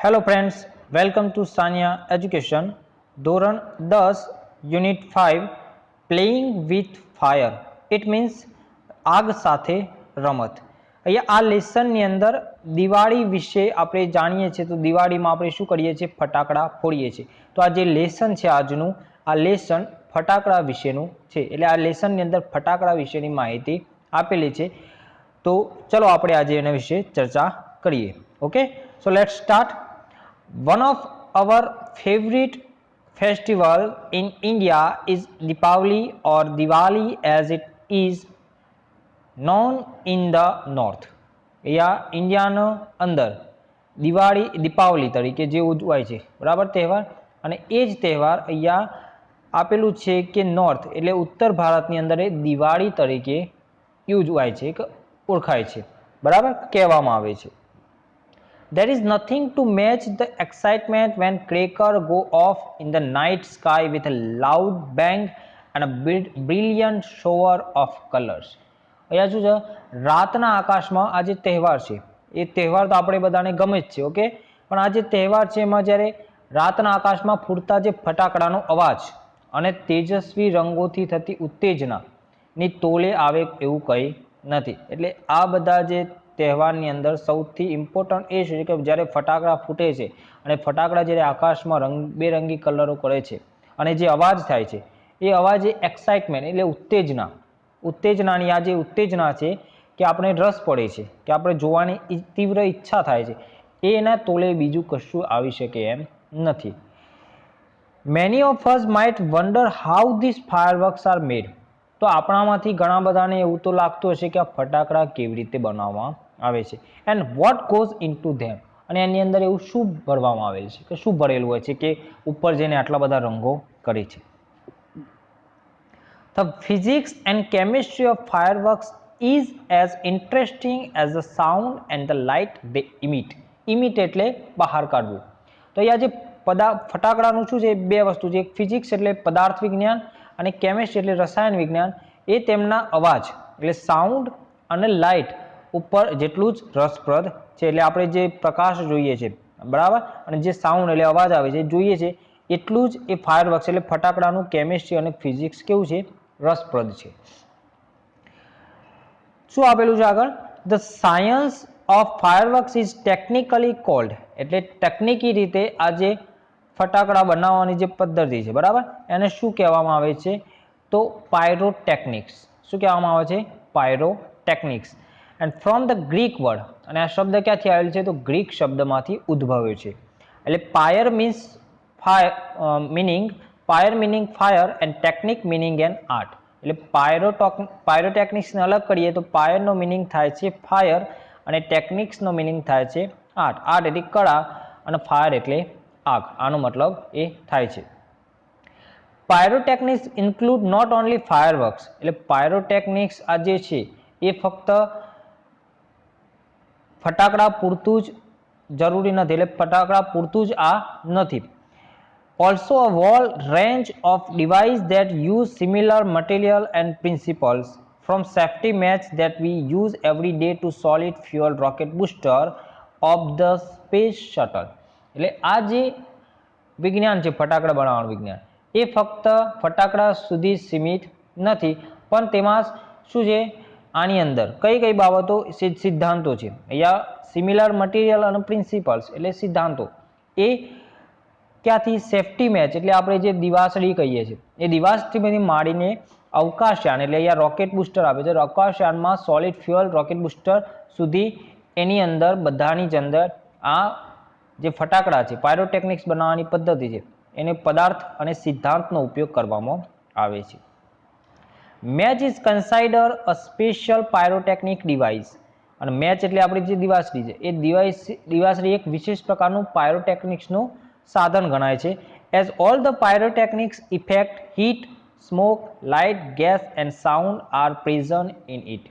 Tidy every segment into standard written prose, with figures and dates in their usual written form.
Hello friends, welcome to Sania education. ધોરણ 10 unit 5 playing with fire it means આગ સાથે રમત. અહીંયા આ લેસનની અંદર દિવાળી વિશે આપણે જાણીએ છીએ. તો દિવાળીમાં આપણે શું કરીએ છીએ? ફટાકડા ફોડીએ છીએ. તો આ જે લેસન છે આજનું, આ લેસન ફટાકડા વિશેનું છે. એટલે આ લેસનની અંદર ફટાકડા વિશેની માહિતી આપેલી છે. તો ચલો આપણે આજે એના વિશે ચર્ચા કરીએ. Okay, so let's start. One of our favorite festival in India is Deepavali or Diwali as it is known in the north. या ઇન્ડિયાના અંદર દીપાવલી તરીકે જે ઉજવાય છે, બરાબર, તહેવાર. અને એ જ તહેવાર અહીંયા આપેલું છે કે નોર્થ એટલે ઉત્તર ભારતની અંદર એ દિવાળી તરીકે ઉજવાય છે, કે ઓળખાય છે, બરાબર, કહેવામાં આવે છે. There is nothing to match the excitement when crackers go off in the night sky with a loud bang and a brilliant shower of colors. અહીંયા શું છે? રાતના આકાશમાં આ જે તહેવાર છે, એ તહેવાર તો આપણે બધાને ગમે જ છે, ઓકે. પણ આ જે તહેવાર છે એમાં જ્યારે રાતના આકાશમાં ફૂટતા જે ફટાકડાનો અવાજ અને તેજસ્વી રંગોથી થતી ઉત્તેજનાની તોલે આવે એવું કંઈ નથી. એટલે આ બધા જે તહેવારની અંદર સૌથી ઇમ્પોર્ટન્ટ એ છે કે જ્યારે ફટાકડા ફૂટે છે અને ફટાકડા જ્યારે આકાશમાં રંગબેરંગી કલરો કરે છે અને જે અવાજ થાય છે, એ અવાજ એ એક્સાઇટમેન્ટ એટલે ઉત્તેજનાની આ જે ઉત્તેજના છે કે આપણે રસ પડે છે, કે આપણે જોવાની તીવ્ર ઈચ્છા થાય છે, એના તોલે બીજું કશું આવી શકે એમ નથી. Many of us might wonder how this fireworks are made. તો આપણામાંથી ઘણા બધાને એવું તો લાગતું હશે કે આ ફટાકડા કેવી રીતે બનાવવામાં આવે છે. એન્ડ વોટ ગોઝ ઇનટુ ધેમ. અને એની અંદર એવું શું ભરવામાં આવેલ છે, કે શું ભરેલું હોય છે કે ઉપર જઈને આટલા બધા રંગો કરે છે. The physics and chemistry of fireworks is as interesting as the sound and the light they emit. Emit એટલે બહાર કાઢવું. તો અહીંયા જે ફટાકડાનું શું છે? બે વસ્તુ છે. એક ફિઝિક્સ એટલે પદાર્થ વિજ્ઞાન અને કેમિસ્ટ્રી એટલે રસાયણ વિજ્ઞાન. એ તેમના અવાજ એટલે સાઉન્ડ અને લાઇટ ઉપર જેટલું જ રસપ્રદ છે. એટલે આપણે જે પ્રકાશ જોઈએ છે, બરાબર, અને જે સાઉન્ડ એટલે અવાજ આવે છે જોઈએ છે, એટલું જ એ ફાયરવર્ક્સ એટલે ફટાકડાનું કેમિસ્ટ્રી અને ફિઝિક્સ કેવું છે? રસપ્રદ છે. શું આપેલું છે આગળ? The science of fireworks is technically cold. એટલે તકનીકી રીતે આ જે ફટાકડા બનાવવાની જે પદ્ધતિ છે, બરાબર, એને શું કહેવામાં આવે છે? તો પાયરોટેકનિક્સ. શું કહેવામાં આવે છે? Pyrotechnics. And from the Greek word. અને આ શબ્દ ક્યાંથી આવેલ છે? તો ગ્રીક શબ્દમાંથી ઉદ્ભવ્યો છે. એટલે પાયર means fire meaning fire and technique meaning N art. એટલે પાયરોટેકનિક્સને અલગ કરીએ તો પાયરનો મિનિંગ થાય છે ફાયર અને ટેકનિક્સનો મિનિંગ થાય છે આર્ટ. આર્ટ એટલે કળા અને ફાયર એટલે આગ. આનો મતલબ એ થાય છે. Pyrotechnics include not only fireworks. એટલે પાયરોટેકનિક્સ આ જે છે એ ફક્ત ફટાકડા પૂરતું જ જરૂરી નથી. એટલે ફટાકડા પૂરતું જ આ નથી. Also a whole range of devices that use similar material and principles, from safety match that we use every day to solid fuel rocket booster of the space shuttle. એટલે આ જે વિજ્ઞાન છે ફટાકડા બનાવવાનું વિજ્ઞાન, એ ફક્ત ફટાકડા સુધી સીમિત નથી, પણ તેમાં શું છે? આની અંદર કઈ કઈ બાબતો સિદ્ધાંતો છે. અહીંયા સિમિલર મટીરિયલ અને પ્રિન્સિપલ્સ એટલે સિદ્ધાંતો એ ક્યાંથી? સેફ્ટી મેચ એટલે આપણે જે દિવાસળી કહીએ છીએ, એ દિવાસળીમાંથી માંડીને અવકાશયાન એટલે અહીંયા રોકેટ બુસ્ટર આપે છે, અવકાશયાનમાં સોલિડ ફ્યુઅલ રોકેટ બુસ્ટર સુધી એની અંદર બધાની જ અંદર આ જે ફટાકડા છે પાયરોટેકનિક્સ બનાવવાની પદ્ધતિ છે એને પદાર્થ અને સિદ્ધાંતનો ઉપયોગ કરવામાં આવે છે. Match is consider a special pyrotechnic device. અને મેચ એટલે આપણી જે દિવાસળી છે, એ દિવાસળી એક વિશેષ પ્રકારનું પાયરોટેકનિક્સનું સાધન ગણાય છે. As all the pyrotechnics effect heat, smoke, light, gas and sound are present in it.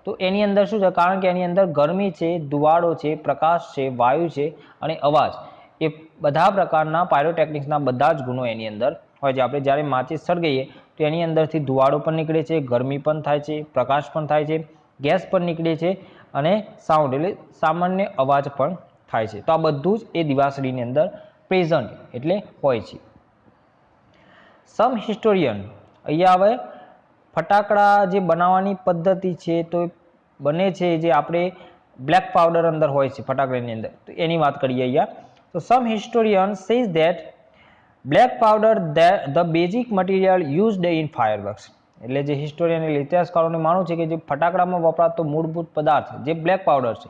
તો એની અંદર શું છે? કારણ કે એની અંદર ગરમી છે, ધુવાડો છે, પ્રકાશ છે, વાયુ છે અને અવાજ, એ બધા પ્રકારના પાયરોટેકનિક્સના બધા જ ગુણો એની અંદર હોય છે. આપણે જ્યારે માચિસ સળગાઈએ તો એની અંદરથી ધુવાડો પણ નીકળે છે, ગરમી પણ થાય છે, પ્રકાશ પણ થાય છે, ગેસ પણ નીકળે છે અને સાઉન્ડ એટલે સામાન્ય અવાજ પણ થાય છે. તો આ બધું જ એ દિવાસળીની અંદર પ્રેઝન્ટ એટલે હોય છે. સમ હિસ્ટોરિયન, અહીંયા હવે ફટાકડા જે બનાવવાની પદ્ધતિ છે તો બને છે જે આપણે બ્લેક પાવડર અંદર હોય છે ફટાકડાની અંદર, તો એની વાત કરીએ અહીંયા. તો some historian says that black powder the basic material used in fireworks, એટલે જે હિસ્ટોરિયન એટલે ઇતિહાસકારોને માનવું છે કે જે ફટાકડામાં વપરાતો મૂળભૂત પદાર્થ જે બ્લેક પાવડર છે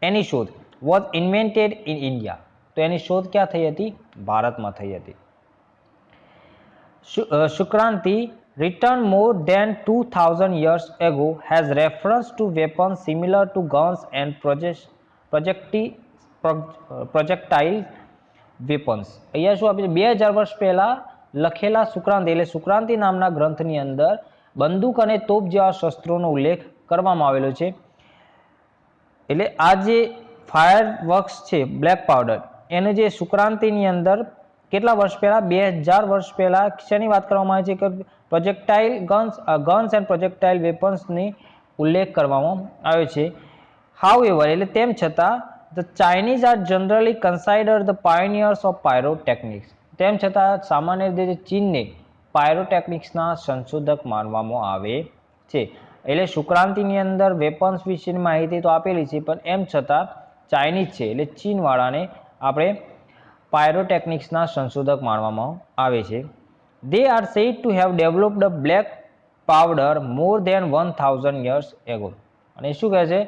એની શોધ વોઝ ઇન્વેન્ટેડ ઇન ઇન્ડિયા, તો એની શોધ ક્યાં થઈ હતી? ભારતમાં થઈ હતી. શુક્રાંતિ written more than 2000 years ago has reference to weapons similar to guns and projectile weapons. અહીંયા શું આપે છે? 2000 વર્ષ પહેલા લખેલા શુક્રાંતિ એટલે શુક્રાંતિ નામના ગ્રંથની અંદર બંદૂક અને તોપ જેવા શસ્ત્રોનો ઉલ્લેખ કરવામાં આવેલો છે. એટલે આ જે ફાયર વર્ક્સ છે બ્લેક પાવડર એને જે શુક્રાંતિની અંદર કેટલા વર્ષ પહેલા? 2000 વર્ષ પહેલા શેની વાત કરવામાં આવે છે કે પ્રોજેક્ટાઇલ ગન્સ એન્ડ પ્રોજેક્ટાઇલ વેપન્સની ઉલ્લેખ કરવામાં આવ્યો છે. હાઉએવર એટલે તેમ છતાં the Chinese are generally consider the pioneers of pyrotechnics, તેમ છતાં સામાન્ય રીતે ચીનને પાયરોટેકનિક્સના સંશોધક માનવામાં આવે છે. એટલે શુક્રાંતિની અંદર વેપન્સ વિશેની માહિતી તો આપેલી છે, પણ એમ છતાં ચાઇનીઝ છે એટલે ચીનવાળાને આપણે પાયરોટેકનિક્સના સંશોધક માનવામાં આવે છે. They are said to have developed a black powder more than 1000 years ago. અને શું કહે છે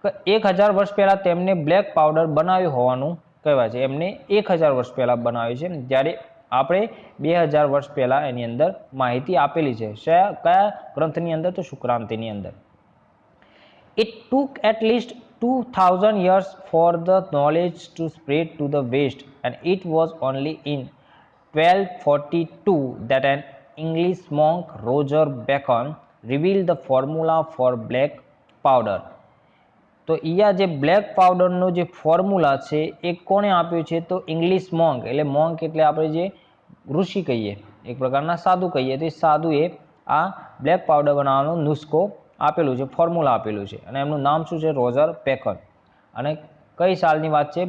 કે 1000 વર્ષ પહેલા તેમને બ્લેક પાવડર બનાવ્યું હોવાનું કહેવાય છે. એમને 1000 વર્ષ પહેલા બનાવ્યું છે, જ્યારે આપણે 2000 વર્ષ પહેલા એની અંદર માહિતી આપેલી છે. કયા ગ્રંથની અંદર? તો શુક્રાંતિની અંદર. It took at least 2000 years for the knowledge to spread to the west, and it was only in 1242 that an English monk Roger Bacon revealed the formula for black powder. તો અહીંયા જે બ્લેક પાવડરનો જે formula છે એ કોણે આપ્યું છે? તો English મોંક, એટલે મોંક એટલે આપણે જે ઋષિ કહીએ, એક પ્રકારના સાધુ કહીએ, તો એ સાધુએ આ બ્લેક પાવડર બનાવવાનો નુસ્ખો આપેલું છે, ફોર્મ્યુલા આપેલું છે, અને એમનું નામ શું છે? Roger bacon. અને કઈ સાલની વાત છે?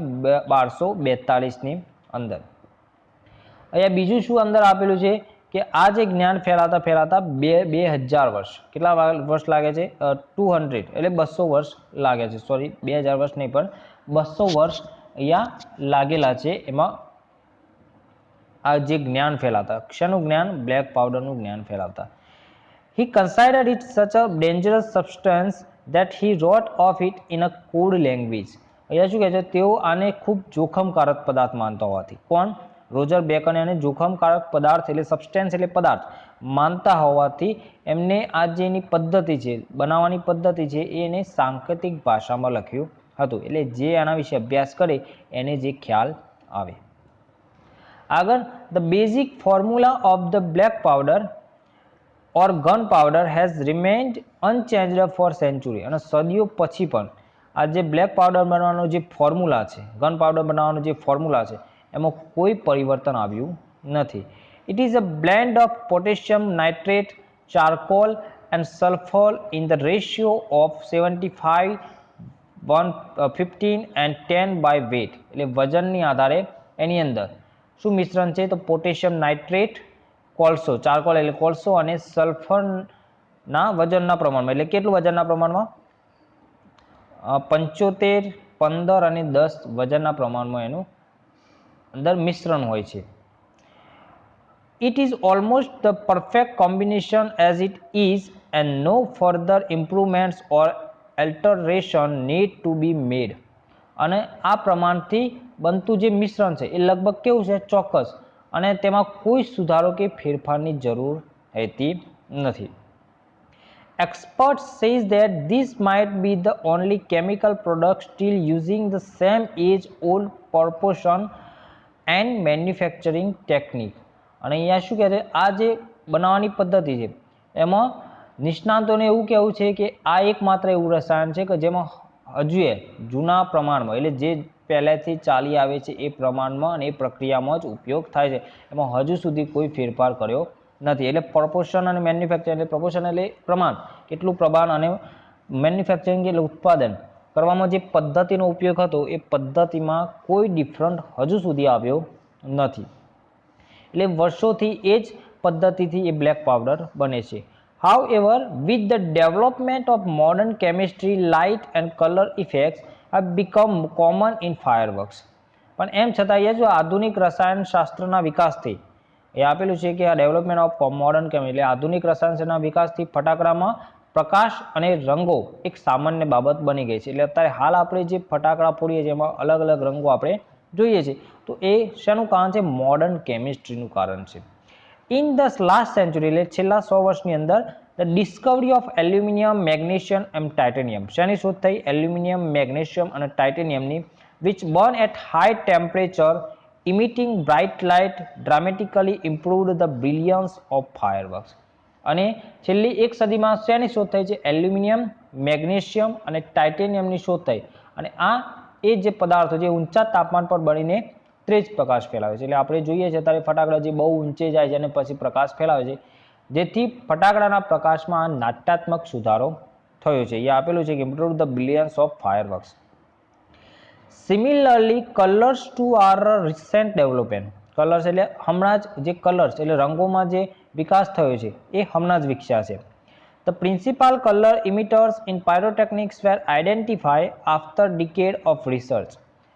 1242ની અંદર. અહીંયા બીજું શું અંદર આપેલું છે કે આ જે જ્ઞાન ફેલાતા 2000 વર્ષ, કેટલા વર્ષ લાગે છે? 200 એટલે 200 વર્ષ લાગે છે. સોરી, 2000 વર્ષ નહીં પણ 200 વર્ષ અહીંયા લાગેલા છે એમાં આ જે જ્ઞાન ફેલાતા. શેનું જ્ઞાન? બ્લેક પાવડરનું જ્ઞાન ફેલાવતા. He considered it such a dangerous substance that he wrote of it in a code language. અહીંયા શું કહે છે? તેઓ આને ખૂબ જોખમકારક પદાર્થ માનતા હોવાથી, કોણ? રોજર બેકન એને જોખમકારક પદાર્થ એટલે સબસ્ટેન્સ એટલે પદાર્થ માનતા હોવાથી એમને આ જે એની પદ્ધતિ છે, બનાવવાની પદ્ધતિ છે, એને સાંકેતિક ભાષામાં લખ્યું હતું. એટલે જે આના વિશે અભ્યાસ કરે એને જે ખ્યાલ આવે. આગળ, the basic formula of the black powder or gun powder has remained unchanged for century. અને સદીઓ પછી પણ આ જે બ્લેક પાવડર બનાવવાનો જે ફોર્મ્યુલા છે, ગન પાવડર બનાવવાનો જે ફોર્મ્યુલા છે, એમાં કોઈ પરિવર્તન આવ્યું નથી. It is a blend of potassium nitrate, charcoal and sulphur in the ratio of 75, 115 and 10 by weight. એટલે વજનની આધારે એની અંદર શું મિશ્રણ છે? તો પોટેશિયમ નાઇટ્રેટ, કોલસો, ચારકોલ એટલે કોલસો, અને સલ્ફરના વજનના પ્રમાણમાં. એટલે કેટલું વજનના પ્રમાણમાં? 75, 15 અને 10 વજનના પ્રમાણમાં એનું અંદર મિશ્રણ હોય છે. It is almost the perfect combination as it is, and no further improvements or alteration need to be made. અને આ પ્રમાણથી બનતું જે મિશ્રણ છે એ લગભગ કેવું છે? ચોક્કસ, અને તેમાં કોઈ સુધારો કે ફેરફારની જરૂર રહેતી નથી. Experts says that this might be the only chemical product still using the same age-old proportion and manufacturing technique. અને અહીંયા શું કહે છે? આ જે બનાવવાની પદ્ધતિ છે એમાં નિષ્ણાતોને એવું કહેવું છે કે આ એકમાત્ર એવું રસાયણ છે કે જેમાં હજુ જૂના પ્રમાણમાં, એટલે જે પહેલેથી ચાલી આવે છે એ પ્રમાણમાં અને એ પ્રક્રિયામાં જ ઉપયોગ થાય છે, એમાં હજુ સુધી કોઈ ફેરફાર કર્યો નથી. એટલે પ્રોપોર્શન અને મેન્યુફેક્ચરિંગ, એટલે પ્રોપોર્શન એટલે પ્રમાણ, કેટલું પ્રમાણ, અને મેન્યુફેક્ચરિંગ એટલે ઉત્પાદન, કરવામાં જે પદ્ધતિનો ઉપયોગ હતો એ પદ્ધતિમાં કોઈ ડિફરન્ટ હજુ સુધી આવ્યો નથી. એટલે વર્ષોથી એ જ પદ્ધતિથી એ બ્લેક પાવડર બને છે. However, with the development of modern chemistry, light and color effects have become common in fireworks. પણ એમ છતાં એ જો આધુનિક રસાયણશાસ્ત્રના વિકાસથી એ આપેલું છે કે આ ડેવલપમેન્ટ ઓફ મોડર્ન કેમિસ્ટ્રી એટલે આધુનિક રસાયણશાસ્ત્રના વિકાસથી ફટાકડામાં પ્રકાશ અને રંગો એક સામાન્ય બાબત બની ગઈ છે. એટલે અત્યારે હાલ આપણે જે ફટાકડા ફોડીએ છીએ એમાં અલગ અલગ રંગો આપણે જોઈએ છીએ, તો એ શેનું કારણ છે? મોડર્ન કેમિસ્ટ્રીનું કારણ છે. ઇન ધ લાસ્ટ સેન્ચુરી એટલે છેલ્લા 100 વર્ષની અંદર the discovery of aluminium, magnesium and titanium. શેની શોધ થઈ? એલ્યુમિનિયમ, મેગ્નેશિયમ અને ટાઇટેનિયમની, which burn at high temperature emitting bright light dramatically improved the brilliance of fireworks. અને છેલ્લી એક સદીમાં શેની શોધ થઈ છે? એલ્યુમિનિયમ, મેગ્નેશિયમ અને ટાઇટેનિયમની શોધ થઈ. અને આ એ જે પદાર્થો જે ઊંચા તાપમાન પર બળીને તેજ પ્રકાશ ફેલાવે છે. એટલે આપણે જોઈએ છીએ અત્યારે ફટાકડા જે બહુ ઊંચે જાય છે અને પછી પ્રકાશ ફેલાવે છે, જેથી ફટાકડાના પ્રકાશમાં નાટ્યાત્મક સુધારો થયો છે. એ આપેલું છે કે improve the brilliance of fireworks. Similarly colours too are recent development. કલર્સ એટલે હમણાં જ જે કલર્સ એટલે રંગોમાં જે વિકાસ થયો છે એ હમણાં જ વિકસ્યા છે. The principal colour emitters in pyrotechnics were identify after decade of research.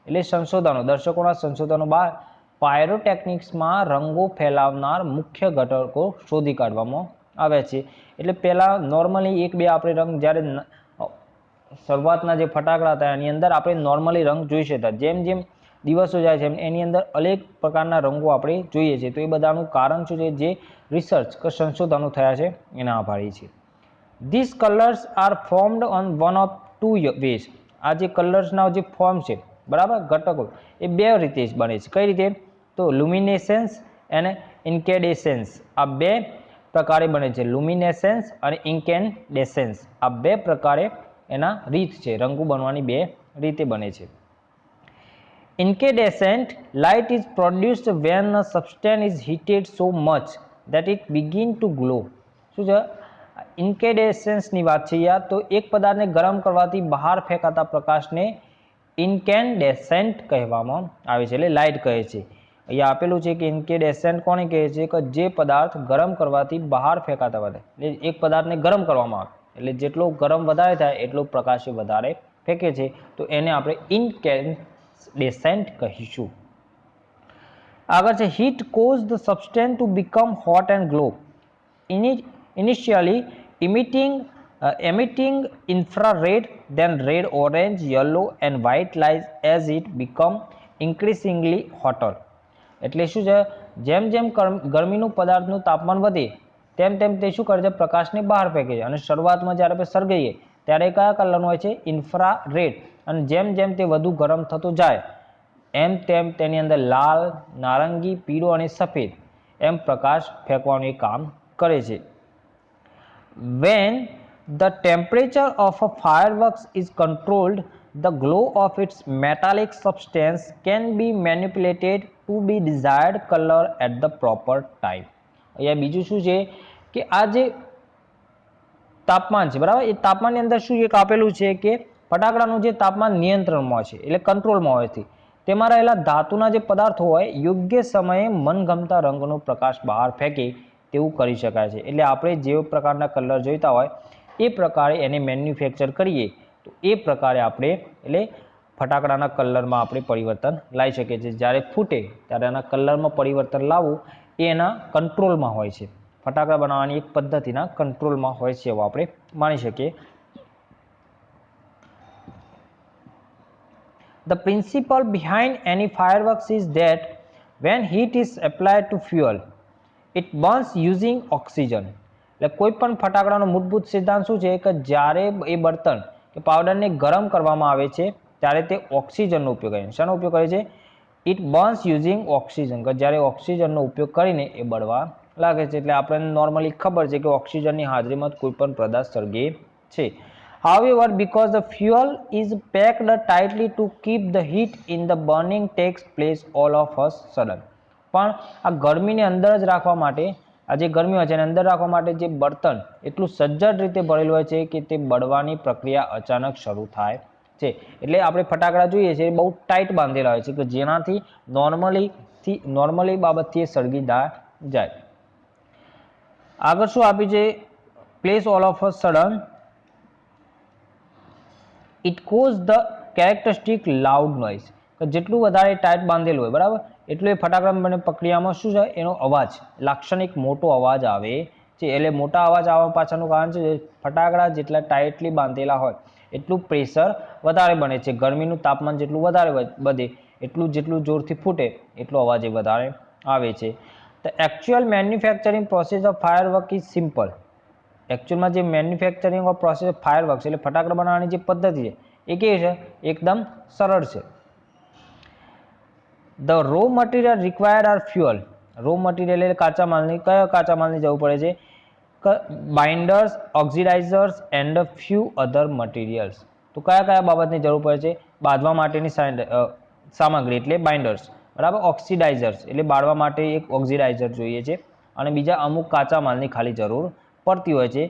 એટલે સંશોધનો, દર્શકોના સંશોધનો બાદ પાયરોટેકનિક્સમાં રંગો ફેલાવનાર મુખ્ય ઘટકો શોધી કાઢવામાં આવ્યા છે. એટલે પહેલાં નોર્મલી 1-2 આપણે રંગ જ્યારે શરૂઆતના જે ફટાકડા હતા એની અંદર આપણે નોર્મલી રંગ જોઈ શકતા. જેમ જેમ દિવસો જાય છે એની અંદર અનેક પ્રકારના રંગો આપણે જોઈએ છીએ. તો એ બધાનું કારણ શું છે? જે રિસર્ચ કે સંશોધનો થયા છે એના આભારી છે. These colours are formed on one of 2 ways. આ જે કલર્સના જે ફોર્મ છે, બરાબર, ઘટકો એ 2 રીતે જ બને છે. કઈ રીતે? તો લ્યુમિનેસેન્સ અને ઇન્કેડેસેન્સ. આ 2 પ્રકારે બને છે. લ્યુમિનેસેન્સ અને ઇન્કેન્ડેસેન્સ આ 2 પ્રકારે એના રીત છે. રંગો બનવાની 2 રીતે બને છે. Incandescent light is produced when a substance is heated so much that it begin to glow. શું છે? ઇન્કેન્ડેસન્સની વાત છે યાર. તો એક પદાર્થને ગરમ કરવાથી બહાર ફેંકાતા પ્રકાશને ઇન્કેન્ડેસેન્ટ કહેવામાં આવે છે, એટલે લાઇટ કહે છે. અહીંયા આપેલું છે કે ઇન્કેન્ડેસેન્ટ કોને કહે છે? કે જે પદાર્થ ગરમ કરવાથી બહાર ફેંકાતા વધારે, એટલે એક પદાર્થને ગરમ કરવામાં આવે એટલે જેટલો ગરમ વધારે થાય એટલો પ્રકાશ વધારે ફેંકે છે, તો એને આપણે ઇન્કેન્ડેસેન્ટ કહીશું. આગળ છે heat cause the substance to become hot and glow. Initially emitting infrared, then red, orange, yellow and white light as it become increasingly hotter. એટલે શું છે? જેમ જેમ ગરમીનું પદાર્થનું તાપમાન વધે તેમ તેમ તે શું કરે છે? પ્રકાશને બહાર ફેંકે છે. અને શરૂઆતમાં જ્યારે આપણે સળગીએ ત્યારે કયા કલરનું હોય છે? ઇન્ફ્રારેડ. અને જેમ જેમ તે વધુ ગરમ થતો જાય એમ તેમ તેની અંદર લાલ, નારંગી, પીળો અને સફેદ એમ પ્રકાશ ફેંકવાનું એ કામ કરે છે. When the temperature of a fireworks is controlled, the glow of its metallic substance can be manipulated to be desired color at the proper time. અહીંયા બીજું શું છે કે આ જે તાપમાન છે, બરાબર, એ તાપમાનની અંદર શું એક આપેલું છે કે ફટાકડાનું જે તાપમાન નિયંત્રણમાં છે એટલે કંટ્રોલમાં હોય છે, તેમાં રહેલા ધાતુના જે પદાર્થો હોય યોગ્ય સમયે મનગમતા રંગનો પ્રકાશ બહાર ફેંકે તેવું કરી શકાય છે. એટલે આપણે જે પ્રકારના કલર જોઈતા હોય એ પ્રકારે એને મેન્યુફેક્ચર કરીએ તો એ પ્રકારે આપણે એટલે ફટાકડાના કલરમાં આપણે પરિવર્તન લાવી શકીએ છીએ. જ્યારે ફૂટે ત્યારે એના કલરમાં પરિવર્તન લાવવું એ એના કંટ્રોલમાં હોય છે. ફટાકડા બનાવવાની એક પદ્ધતિના કંટ્રોલમાં હોય છે એવું આપણે માની શકીએ. The principle behind any fireworks is that when heat is applied to fuel, it burns using oxygen. એટલે કોઈ પણ ફટાકડાનો મૂળભૂત સિદ્ધાંત શું છે કે જ્યારે એ બળતણ કે પાવડરને ગરમ કરવામાં આવે છે ત્યારે તે ઓક્સિજનનો ઉપયોગ કરે છે. શાનો ઉપયોગ કરે છે? It burns using oxygen. કે જ્યારે ઓક્સિજનનો ઉપયોગ કરીને એ બળવા લાગે છે. એટલે આપણને નોર્મલી ખબર છે કે ઓક્સિજનની હાજરીમાં કોઈ પણ પદાર્થ સળગે છે. However, because the fuel is packed tightly to keep the heat in the burning takes place all of a sudden. પણ આ ગરમીને અંદર જ રાખવા માટે, આ જે ગરમી હોય છે એને અંદર રાખવા માટે જે બળતણ એટલું સજ્જડ રીતે ભરેલું હોય છે કે તે બળવાની પ્રક્રિયા અચાનક શરૂ થાય છે. એટલે આપણે ફટાકડા જોઈએ છે બહુ ટાઈટ બાંધેલા હોય છે કે જેનાથી નોર્મલી બાબતથી એ સળગી જાય. આગળ શું આપ્યું છે, place all of a sudden it cause the characteristic loud noise, કે જેટલું વધારે ટાઈટ બાંધેલું હોય બરાબર એટલું એ ફટાકડા પ્રક્રિયામાં શું છે એનો અવાજ લાક્ષણિક મોટો અવાજ આવે છે. એટલે મોટા અવાજ આવવા પાછળનું કારણ છે ફટાકડા જેટલા ટાઈટલી બાંધેલા હોય એટલું પ્રેશર વધારે બને છે, ગરમીનું તાપમાન જેટલું વધારે વધે એટલું જેટલું જોરથી ફૂટે એટલો અવાજ એ વધારે આવે છે. The actual manufacturing process of firework is simple. એકચ્યુઅલમાં જે manufacturing of process of fireworks એટલે ફટાકડા બનાવવાની જે પદ્ધતિ છે એ કેવી છે, એકદમ સરળ છે. The raw material required are fuel. Raw material એટલે કાચા માલની, કયા કાચા માલની જરૂર પડે છે, binders, oxidisers and few other materials. તો કયા કયા બાબતની જરૂર પડે છે, બાંધવા માટેની સામગ્રી એટલે બાઇન્ડર્સ બરાબર, ઓક્સિડાઇઝર્સ એટલે બાળવા માટે એક ઓક્સિડાઇઝર જોઈએ છે અને બીજા અમુક કાચા માલની ખાલી જરૂર પડતી હોય છે.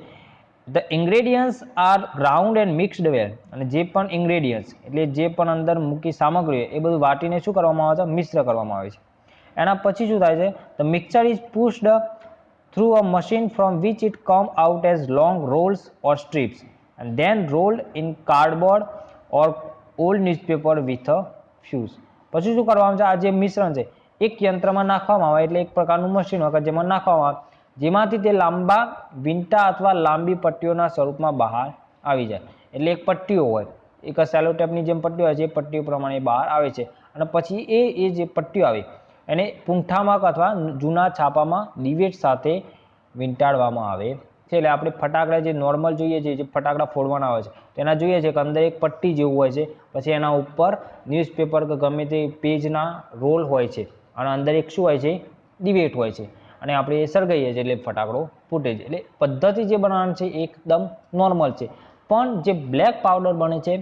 The ingredients are ground and mixed well. અને જે પણ ઇન્ગ્રેડિયન્ટ્સ એટલે જે પણ અંદર મૂકી સામગ્રી હોય એ બધું વાટીને શું કરવામાં આવે છે, મિશ્ર કરવામાં આવે છે. એના પછી શું થાય છે, the mixture is pushed through a machine from which it come out as long rolls or strips and then rolled in cardboard or old newspaper with a fuse. પછી શું કરવામાં આવે છે, આ જે મિશ્રણ છે એક યંત્રમાં નાખવામાં આવે એટલે એક પ્રકારનું મશીન હોય જેમાં નાખવામાં આવે જેમાંથી તે લાંબા વીંટા અથવા લાંબી પટ્ટીઓના સ્વરૂપમાં બહાર આવી જાય. એટલે એક પટ્ટીઓ હોય, એક સેલોટેપની જેમ પટ્ટીઓ હોય છે એ પટ્ટીઓ પ્રમાણે બહાર આવે છે અને પછી એ જે પટ્ટીઓ આવે એને પૂંઠામાં અથવા જૂના છાપામાં દિવેટ સાથે વીંટાળવામાં આવે છે. એટલે આપણે ફટાકડા જે નોર્મલ જોઈએ છે, જે ફટાકડા ફોડવાના હોય છે તેના જોઈએ છે કે અંદર એક પટ્ટી જેવું હોય છે, પછી એના ઉપર ન્યૂઝપેપર કે ગમે તે પેજના રોલ હોય છે અને અંદર એક શું હોય છે, દિવેટ હોય છે અને આપણે એ સળગાઈએ છીએ એટલે ફટાકડો ફૂટે છે. એટલે પદ્ધતિ જે બનાવવાની છે એ એકદમ નોર્મલ છે, પણ જે બ્લેક પાવડર બને છે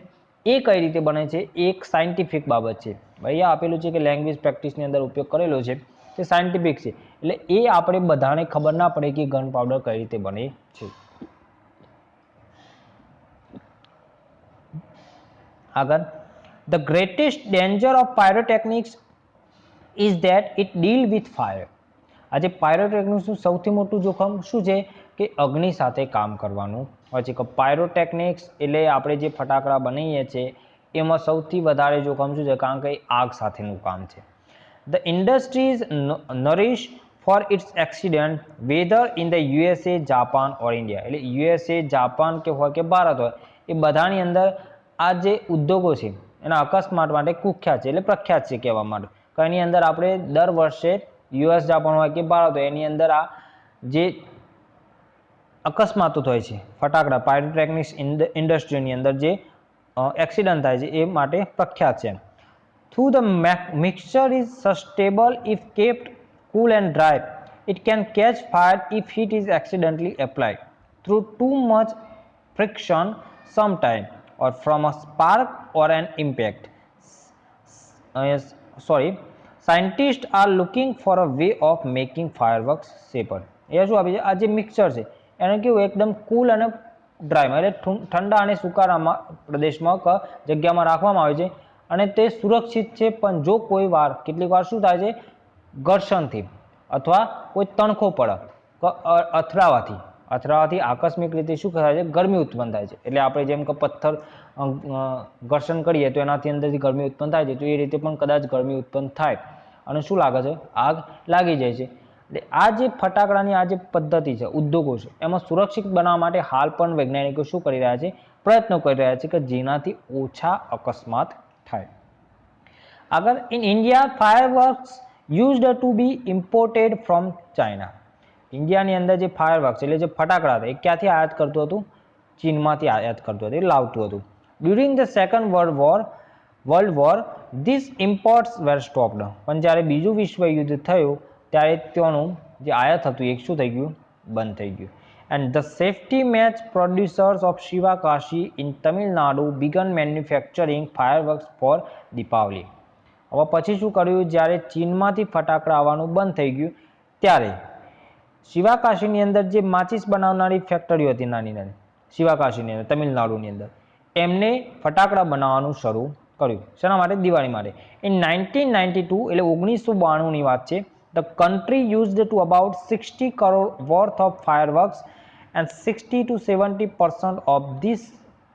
એ કઈ રીતે બને છે એ એક સાયન્ટિફિક બાબત છે. અહીંયા આપેલું છે કે લેંગ્વેજ પ્રેક્ટિસની અંદર ઉપયોગ કરેલો છે તે સાયન્ટિફિક છે, એટલે એ આપણે બધાને ખબર ના પડે કે ગન પાવડર કઈ રીતે બને છે. આગળ, the greatest danger of pyrotechnics is that it deal with fire. આજે પાયરોટેકનિક્સનું સૌથી મોટું જોખમ શું છે કે અગ્નિ સાથે કામ કરવાનું હોય છે. કે પાયરોટેકનિક્સ એટલે આપણે જે ફટાકડા બનાવીએ છીએ એમાં સૌથી વધારે જોખમ શું છે, કારણ કે આગ સાથેનું કામ છે. The industry is nourish for its accident whether in the USA, Japan or India. એટલે યુએસએ, જાપાન કે હોય કે ભારત હોય એ બધાની અંદર આ જે ઉદ્યોગો છે એના અકસ્માત માટે કુખ્યાત છે, એટલે પ્રખ્યાત છે કહેવા માટે. કે એની અંદર આપણે દર વર્ષે યુએસ, જાપાન હોય કે ભારત હોય એની અંદર આ જે અકસ્માતો થાય છે ફટાકડા પાયરોટેકનિક્સ ઇન્ડસ્ટ્રીની અંદર જે એક્સિડન્ટ થાય છે એ માટે પ્રખ્યાત છે. Though the mixture is stable if kept cool and dry, it can catch fire if heat is accidentally applied through too much friction sometime or from a spark or an impact. Scientists are looking for a way of making fireworks safer. એ શું આપે છે, આ જે mixture છે એને કેવું એકદમ કુલ અને ડ્રાયમાં એટલે ઠંડા અને સુકારામાં પ્રદેશમાં જગ્યામાં રાખવામાં આવે છે અને તે સુરક્ષિત છે. પણ જો કોઈ વાર કેટલીક વાર શું થાય છે, ઘર્ષણથી અથવા કોઈ તણખો પડે અથડાવાથી આકસ્મિક રીતે શું થાય છે, ગરમી ઉત્પન્ન થાય છે. એટલે આપણે જેમ કે પથ્થર ઘર્ષણ કરીએ તો એનાથી અંદરથી ગરમી ઉત્પન્ન થાય છે, તો એ રીતે પણ કદાચ ગરમી ઉત્પન્ન થાય અને શું લાગે છે, આગ લાગી જાય છે. એટલે આ જે ફટાકડાની આ જે પદ્ધતિ છે, ઉદ્યોગો છે, એમાં સુરક્ષિત બનાવવા માટે હાલ પણ વૈજ્ઞાનિકો શું કરી રહ્યા છે, પ્રયત્નો કરી રહ્યા છે કે જેનાથી ઓછા અકસ્માત થાય. આગળ, in India fireworks used to be imported from China. ઇન્ડિયાની અંદર જે ફાયરવર્ક્સ એટલે જે ફટાકડા હતા એ ક્યાંથી આયાત કરતું હતું, ચીનમાંથી આયાત કરતું હતું, એ લાવતું હતું. During the second world war this imports were stopped. પણ જ્યારે બીજું વિશ્વ યુદ્ધ થયું ત્યારે તેનું જે આયાત હતું એ શું થઈ ગયું, બંધ થઈ ગયું. And the safety match producers of Sivakasi in Tamil Nadu began manufacturing fireworks for Deepavali. હવે પછી શું કર્યું, જ્યારે ચીનમાંથી ફટાકડા આવવાનું બંધ થઈ ગયું ત્યારે શિવાકાશીની અંદર જે માચિસ બનાવનારી ફેક્ટરીઓ હતી નાની નાની શિવાકાશીની અંદર તમિલનાડુની અંદર એમને ફટાકડા બનાવવાનું શરૂ કર્યું. શેના માટે? દિવાળી માટે. ઇન 1992 એટલે 1992ની વાત છે. The country used to about 60 crore worth of fireworks and 60 to 70% of this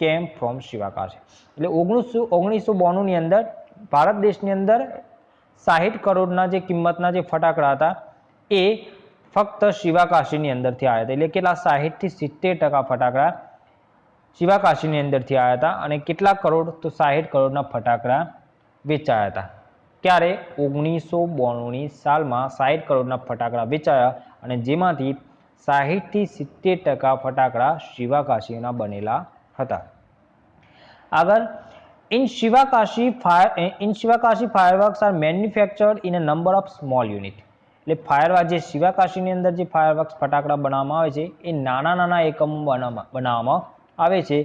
came from Sivakasi. એટલે 1992ની અંદર ભારત દેશની અંદર 60 કરોડના જે કિંમતના જે ફટાકડા હતા એ ફક્ત શિવાકાશીની અંદરથી આવ્યા હતા. એટલે કેટલા? 60 થી 70% ફટાકડા શિવાકાશીની અંદરથી આવ્યા હતા. અને કેટલા કરોડ? તો 60 કરોડના ફટાકડા વેચાયા હતા. ક્યારે? 1992ની સાલમાં 60 કરોડના ફટાકડા વેચાયા અને જેમાંથી 60 થી 70% ફટાકડા શિવાકાશીના બનેલા હતા. આગળ, in Shivakashi fireworks are manufactured in a number of small unit. એટલે ફાયરવર્ક જે શિવાકાશીની અંદર જે ફાયરવર્ક્સ ફટાકડા બનાવવામાં આવે છે એ નાના નાના એકમો બનાવવામાં આવે છે.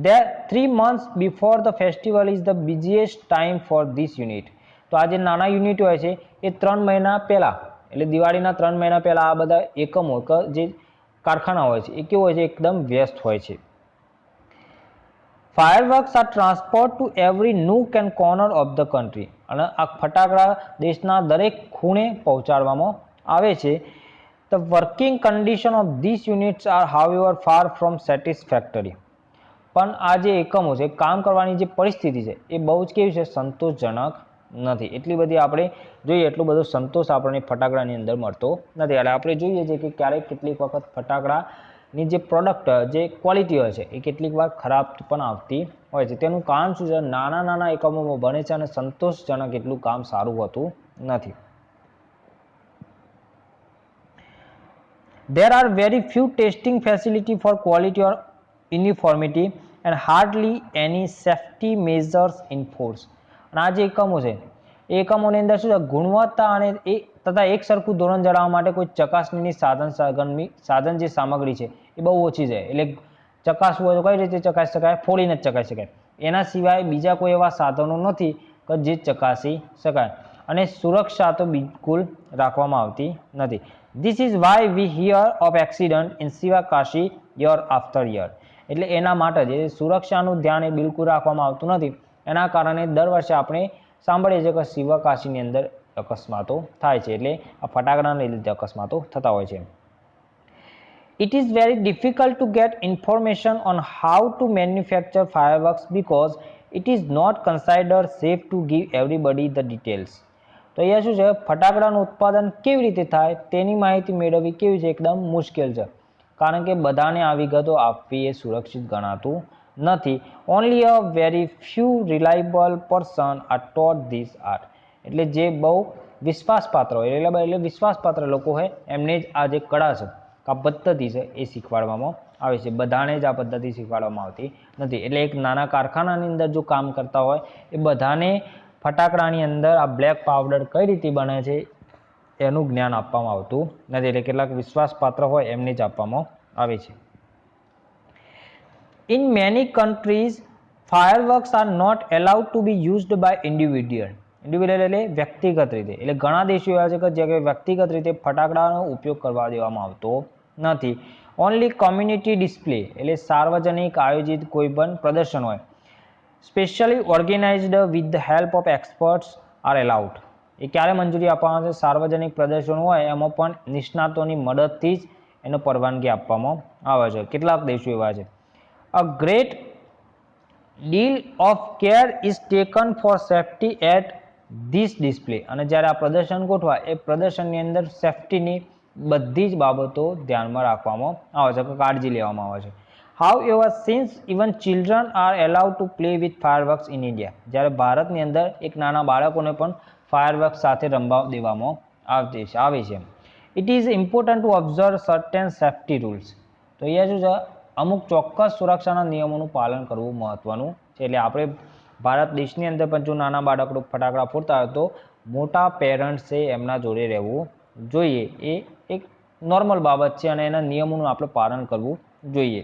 There 3 months before the festival is the busiest time for this unit. તો આ જે નાના યુનિટ હોય છે એ 3 મહિના પહેલા એટલે દિવાળીના 3 મહિના પહેલા આ બધા એકમો જે કારખાના હોય છે એ કેવું હોય છે? એકદમ વ્યસ્ત હોય છે. Fireworks are transport to every nook and corner of the country. અને આ ફટાકડા દેશના દરેક ખૂણે પહોંચાડવામાં આવે છે. The working condition of this units are however far from satisfactory. પણ આ જે એકમો છે કામ કરવાની જે પરિસ્થિતિ છે એ બહુ જ કેવી છે? સંતોષજનક નથી. એટલી બધી આપણે જોઈએ એટલો બધો સંતોષ આપણને ફટાકડાની અંદર મળતો નથી. એટલે આપણે જોઈએ છીએ કે ક્યારેક કેટલીક વખત ફટાકડાની જે પ્રોડક્ટ જે ક્વોલિટી હોય છે એ કેટલીક વાર ખરાબ પણ આવતી હોય છે. તેનું કામ શું છે? નાના નાના એકમોમાં બને છે અને સંતોષજનક એટલું કામ સારું હોતું નથી. There are very few testing facility for quality or uniformity and hardly any safety measures enforced. અને આ જે એકમો છે એ એકમોની અંદર શું છે? ગુણવત્તા અને એ તથા એક સરખું ધોરણ જાળવવા માટે કોઈ ચકાસણીની સાધન જે સામગ્રી છે એ બહુ ઓછી છે. એટલે ચકાસવું હોય તો કઈ રીતે ચકાસી શકાય? ફોડીને જ ચકાસી શકાય. એના સિવાય બીજા કોઈ એવા સાધનો નથી કે જે ચકાસી શકાય. અને સુરક્ષા તો બિલકુલ રાખવામાં આવતી નથી. This is why we hear of accident in Shivakashi year after year. એટલે એના માટે જે સુરક્ષાનું ધ્યાન એ બિલકુલ રાખવામાં આવતું નથી. એના કારણે દર વર્ષે આપણે સાંભળીએ છીએ કે શિવાકાશીની અંદર અકસ્માતો થાય છે. એટલે આ ફટાકડાને લીધે અકસ્માતો થતા હોય છે. It is very difficult to get information on how to manufacture fireworks because it is not considered safe to give everybody the details. તો અહીંયા શું છે? ફટાકડાનું ઉત્પાદન કેવી રીતે થાય તેની માહિતી મેળવવી કેવી છે? એકદમ મુશ્કેલ છે. કારણ કે બધાને આ વિગતો આપવી એ સુરક્ષિત ગણાતું નથી. Only a very few reliable person are taught this art. એટલે જે બહુ વિશ્વાસપાત્ર હોય એટલે વિશ્વાસપાત્ર લોકો હોય એમને જ આ જે કળા છે આ પદ્ધતિ છે એ શીખવાડવામાં આવે છે. બધાને જ આ પદ્ધતિ શીખવાડવામાં આવતી નથી. એટલે એક નાના કારખાનાની અંદર જો કામ કરતા હોય એ બધાને ફટાકડાની અંદર આ બ્લેક પાવડર કઈ રીતે બને છે એનું જ્ઞાન આપવામાં આવતું નથી. એટલે કેટલાક વિશ્વાસપાત્ર હોય એમને જ આપવામાં આવે છે. In many countries fireworks are not allowed to be used by individual. Individual એટલે વ્યક્તિગત રીતે. એટલે ઘણા દેશો એવા છે કે જે વ્યક્તિગત રીતે ફટાકડાનો ઉપયોગ કરવા દેવામાં આવતો નથી. ઓનલી કોમ્યુનિટી ડિસ્પ્લે એટલે સાર્વજનિક આયોજિત કોઈ પણ પ્રદર્શન હોય specially organised with the help of experts are allowed. એ ક્યારે મંજૂરી આપવામાં આવે છે? સાર્વજનિક પ્રદર્શન હોય એમાં પણ નિષ્ણાતોની મદદથી જ એને પરવાનગી આપવામાં આવે છે. કેટલાક દેશો એવા છે. A great deal of care is taken for safety at this display. અને જ્યારે આ પ્રદર્શન ગોઠવાય એ પ્રદર્શનની અંદર સેફ્ટીની બધી જ બાબતો ધ્યાનમાં રાખવામાં આવે છે કે કાળજી લેવામાં આવે છે. How ever since even children are allowed to play with fireworks in India. જ્યારે ભારતની અંદર એક નાના બાળકોને પણ ફાયરવર્ક્સ સાથે રમવા દેવામાં આવે છે. It is important to observe certain safety rules. તો અહીંયા શું છે? અમુક ચોક્કસ સુરક્ષાના નિયમોનું પાલન કરવું મહત્વનું છે. એટલે આપણે ભારત દેશની અંદર પણ જો નાના બાળકો ફટાકડા ફોડતા હોય તો મોટા પેરેન્ટ્સે એમના જોડે રહેવું જોઈએ. એ એક નોર્મલ બાબત છે અને એના નિયમોનું આપણે પાલન કરવું જોઈએ.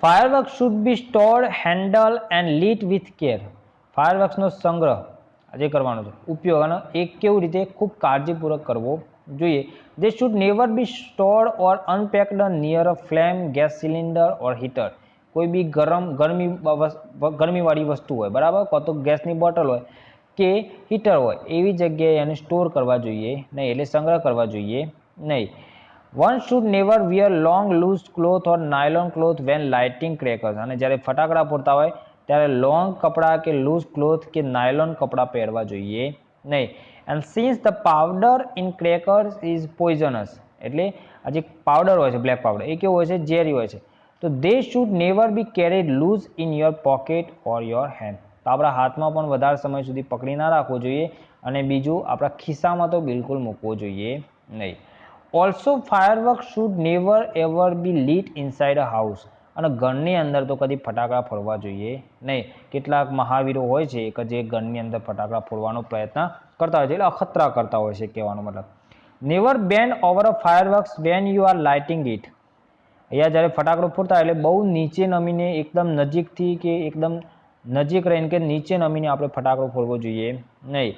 Fireworks should be stored, handle and lit with care. ફાયરવર્ક્સનો સંગ્રહ જે કરવાનો છે ઉપયોગ અને એ કેવી રીતે ખૂબ કાળજીપૂર્વક કરવો જોઈએ. They should never be stored or unpacked near a flame, gas cylinder or heater. કોઈ બી ગરમીવાળી વસ્તુ હોય, બરાબર, કાં તો ગેસની બોટલ હોય કે હીટર હોય, એવી જગ્યાએ એને સ્ટોર કરવા જોઈએ નહીં, એટલે સંગ્રહ કરવા જોઈએ નહીં. One should never wear long loose cloth or nylon cloth when lighting crackers. અને જ્યારે ફટાકડા ફોડતા હોય ત્યારે લોંગ કપડાં કે લૂઝ ક્લોથ કે નાયલોન કપડાં પહેરવા જોઈએ નહીં. And since the powder in crackers is poisonous, એટલે આ જે પાવડર હોય છે, બ્લેક પાવડર, એ કેવો હોય છે? ઝેરી હોય છે. તો they should never be carried loose in your pocket or your hand. તો આપણા હાથમાં પણ વધારે સમય સુધી પકડી ના રાખવો જોઈએ, અને બીજું આપણા ખિસ્સામાં તો બિલકુલ મૂકવો જોઈએ નહીં. Also firework should never ever be lit inside a house. અને ઘરની અંદર તો કદી ફટાકડા ફોડવા જોઈએ નહીં. કેટલાક મહાવીરો હોય છે કે જે ઘરની અંદર ફટાકડા ફોડવાનો પ્રયત્ન કરતા હોય છે, એટલે અખતરા કરતા હોય છે, કહેવાનો મતલબ. Never band over a fireworks when you are lighting it. અહીંયા જ્યારે ફટાકડો ફોડતા એટલે બહુ નીચે નમીને, એકદમ નજીકથી કે એકદમ નજીક રહીને કે નીચે નમીને આપણે ફટાકડો ફોડવો જોઈએ નહીં.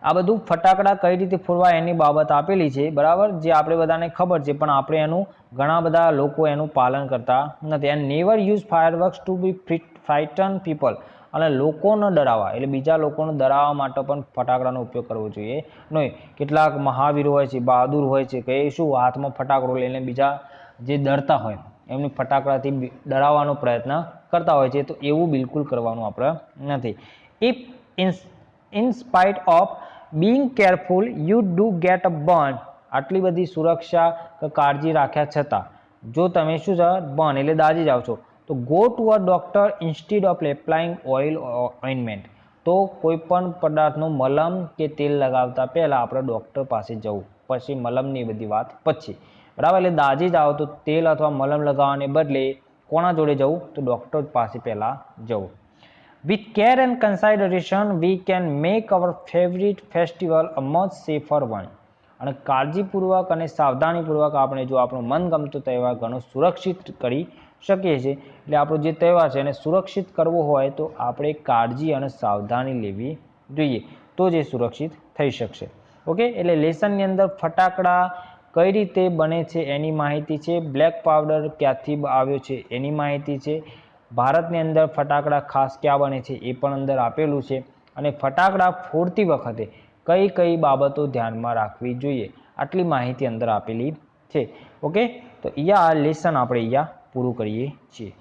આ બધું ફટાકડા કઈ રીતે ફોડવા એની બાબત આપેલી છે, બરાબર, જે આપણે બધાને ખબર છે, પણ આપણે એનું ઘણા બધા લોકો એનું પાલન કરતા નથી. And never use fireworks to be frighten people. અને લોકોને ડરાવવા, એટલે બીજા લોકોને ડરાવવા માટે પણ ફટાકડાનો ઉપયોગ કરવો જોઈએ નહીં. કેટલાક મહાવીરો હોય છે, બહાદુર હોય છે, કે એ શું હાથમાં ફટાકડો લઈને બીજા જે ડરતા હોય એમની ફટાકડાથી ડરાવવાનો પ્રયત્ન કરતા હોય છે, તો એવું બિલકુલ કરવાનું આપણે નથી. If in spite of being careful you do get a burn. આટલી બધી સુરક્ષા કે કાળજી રાખ્યા છતાં જો તમે શું છે, બર્ન એટલે દાઝી જાઓ છો, તો go to a doctor instead of applying oil ointment. તો કોઈ પણ પદાર્થનું મલમ કે તેલ લગાવતા પહેલાં આપણે ડૉક્ટર પાસે જવું, પછી મલમની બધી વાત પછી, બરાબર. એટલે દાઝી જાઓ તો તેલ અથવા મલમ લગાવવાને બદલે કોના જોડે જવું? તો ડૉક્ટર પાસે પહેલાં જવું. With care and consideration, we can make our favorite festival a much safer one. અને કાળજીપૂર્વક અને સાવધાનીપૂર્વક આપણે જો આપણો મનગમતો તહેવાર ઘણો સુરક્ષિત કરી શકીએ છીએ. એટલે આપણો જે તહેવાર છે એને સુરક્ષિત કરવો હોય તો આપણે કાળજી અને સાવધાની લેવી જોઈએ, તો જ એ સુરક્ષિત થઈ શકશે. ઓકે, એટલે લેસનની અંદર ફટાકડા કઈ રીતે બને છે એની માહિતી છે, બ્લેક પાવડર ક્યાંથી આવ્યો છે એની માહિતી છે, ભારતની અંદર ફટાકડા ખાસ ક્યાં બને છે એ પણ અંદર આપેલું છે, અને ફટાકડા ફોડતી વખતે કઈ કઈ બાબતો ધ્યાનમાં રાખવી જોઈએ, આટલી માહિતી અંદર આપેલી છે. ઓકે, તો અહીંયા આ લેસન આપણે અહીંયા પૂરું કરીએ છીએ.